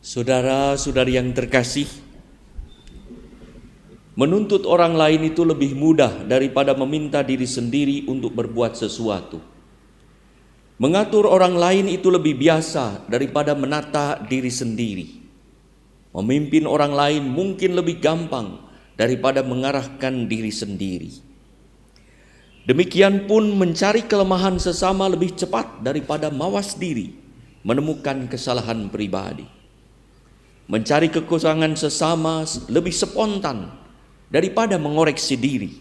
Saudara-saudari yang terkasih, menuntut orang lain itu lebih mudah daripada meminta diri sendiri untuk berbuat sesuatu. Mengatur orang lain itu lebih biasa daripada menata diri sendiri. Memimpin orang lain mungkin lebih gampang daripada mengarahkan diri sendiri. Demikian pun mencari kelemahan sesama lebih cepat daripada mawas diri menemukan kesalahan pribadi. Mencari kekurangan sesama lebih spontan daripada mengoreksi diri.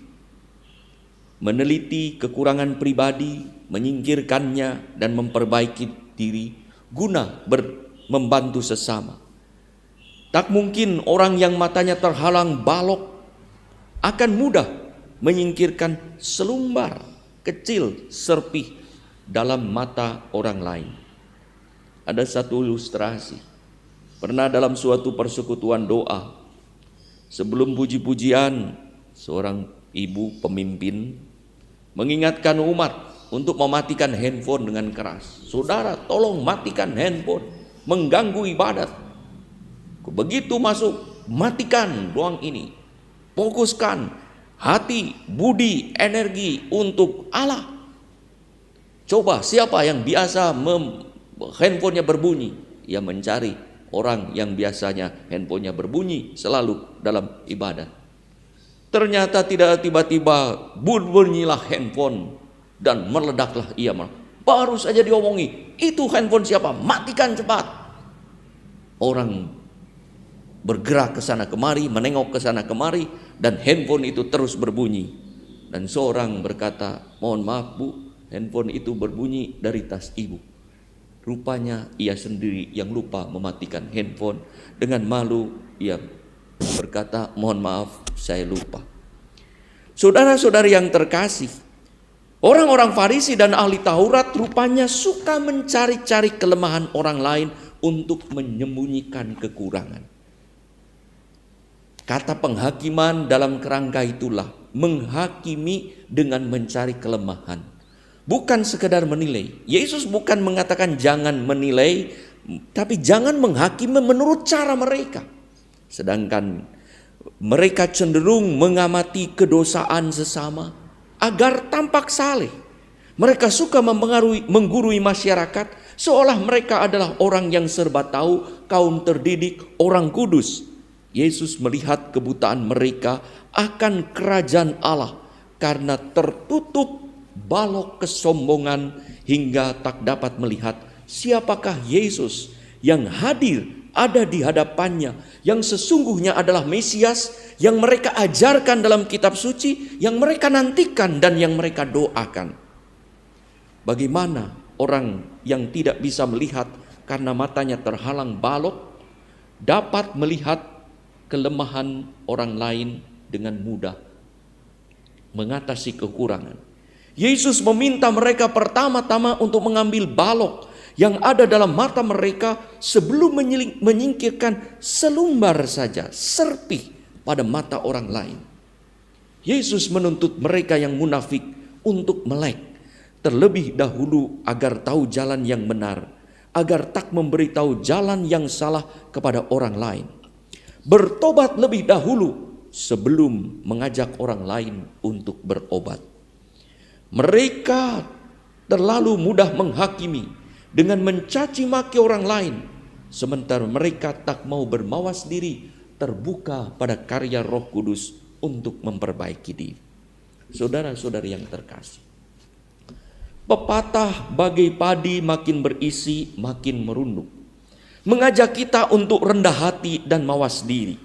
Meneliti kekurangan pribadi, menyingkirkannya dan memperbaiki diri guna membantu sesama. Tak mungkin orang yang matanya terhalang balok akan mudah menyingkirkan selumbar kecil serpih dalam mata orang lain. Ada satu ilustrasi. Pernah dalam suatu persekutuan doa, sebelum puji-pujian, seorang ibu pemimpin mengingatkan umat untuk mematikan handphone dengan keras. Saudara, tolong matikan handphone, mengganggu ibadat. Begitu masuk, matikan ruang ini. Fokuskan hati, budi, energi untuk Allah. Coba siapa yang biasa handphonenya berbunyi? Ia mencari orang yang biasanya handphonenya berbunyi selalu dalam ibadat. Ternyata tidak, tiba-tiba bunyilah handphone dan meledaklah ia. Baru saja diomongi, itu handphone siapa? Matikan cepat. Orang bergerak ke sana kemari, menengok ke sana kemari, dan handphone itu terus berbunyi. Dan seorang berkata, mohon maaf Bu, handphone itu berbunyi dari tas ibu. Rupanya ia sendiri yang lupa mematikan handphone. Dengan malu ia berkata, mohon maaf saya lupa. Saudara-saudari yang terkasih, orang-orang Farisi dan ahli Taurat rupanya suka mencari-cari kelemahan orang lain untuk menyembunyikan kekurangan. Kata penghakiman dalam kerangka itulah menghakimi dengan mencari kelemahan. Bukan sekedar menilai. Yesus bukan mengatakan jangan menilai, tapi jangan menghakimi menurut cara mereka. Sedangkan mereka cenderung mengamati kedosaan sesama agar tampak saleh. Mereka suka menggurui masyarakat seolah mereka adalah orang yang serba tahu, kaum terdidik, orang kudus. Yesus melihat kebutaan mereka akan kerajaan Allah karena tertutup balok kesombongan hingga tak dapat melihat siapakah Yesus yang hadir ada di hadapannya, yang sesungguhnya adalah Mesias yang mereka ajarkan dalam kitab suci, yang mereka nantikan dan yang mereka doakan. Bagaimana orang yang tidak bisa melihat karena matanya terhalang balok dapat melihat kelemahan orang lain dengan mudah, mengatasi kekurangan? Yesus meminta mereka pertama-tama untuk mengambil balok yang ada dalam mata mereka sebelum menyingkirkan selumbar saja serpih pada mata orang lain. Yesus menuntut mereka yang munafik untuk melek terlebih dahulu agar tahu jalan yang benar, agar tak memberitahu jalan yang salah kepada orang lain. Bertobat lebih dahulu sebelum mengajak orang lain untuk berobat. Mereka terlalu mudah menghakimi dengan mencaci maki orang lain, sementara mereka tak mau bermawas diri, terbuka pada karya Roh Kudus untuk memperbaiki diri. Saudara-saudari yang terkasih, pepatah bagai padi makin berisi makin merunduk mengajak kita untuk rendah hati dan mawas diri.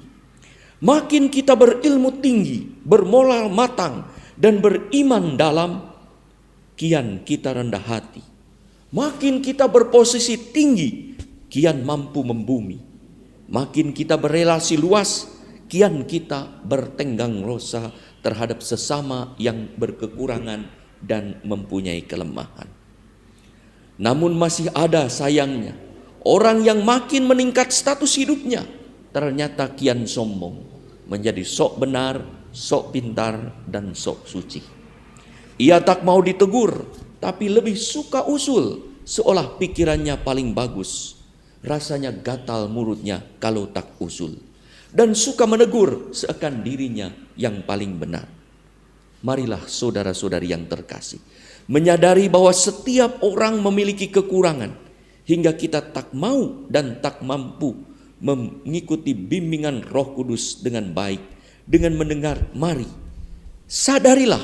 Makin kita berilmu tinggi, bermoral matang dan beriman dalam, kian kita rendah hati. Makin kita berposisi tinggi, kian mampu membumi. Makin kita berelasi luas, kian kita bertenggang rasa terhadap sesama yang berkekurangan dan mempunyai kelemahan. Namun masih ada sayangnya orang yang makin meningkat status hidupnya ternyata kian sombong, menjadi sok benar, sok pintar, dan sok suci. Ia tak mau ditegur, tapi lebih suka usul seolah pikirannya paling bagus. rasanya gatal mulutnya kalau tak usul, dan suka menegur seakan dirinya yang paling benar. Marilah saudara-saudari yang terkasih, menyadari bahwa setiap orang memiliki kekurangan, hingga kita tak mau dan tak mampu mengikuti bimbingan Roh Kudus dengan baik, dengan mendengar, mari sadarilah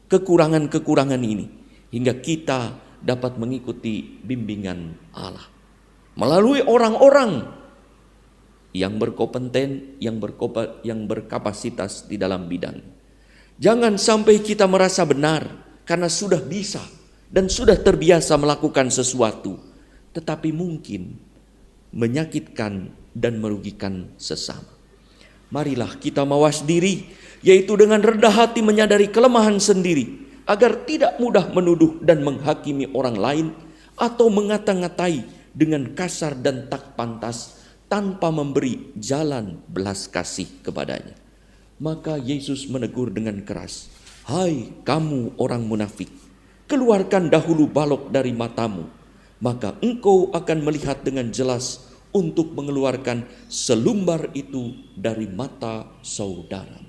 kekurangan-kekurangan ini, hingga kita dapat mengikuti bimbingan Allah melalui orang-orang yang berkompeten, yang berkapasitas di dalam bidang. Jangan sampai kita merasa benar karena sudah bisa dan sudah terbiasa melakukan sesuatu, tetapi mungkin menyakitkan dan merugikan sesama. Marilah kita mawas diri, yaitu dengan rendah hati menyadari kelemahan sendiri, agar tidak mudah menuduh dan menghakimi orang lain atau mengata-ngatai dengan kasar dan tak pantas tanpa memberi jalan belas kasih kepadanya. Maka Yesus menegur dengan keras, "Hai kamu orang munafik, keluarkan dahulu balok dari matamu, maka engkau akan melihat dengan jelas untuk mengeluarkan selumbar itu dari mata saudara."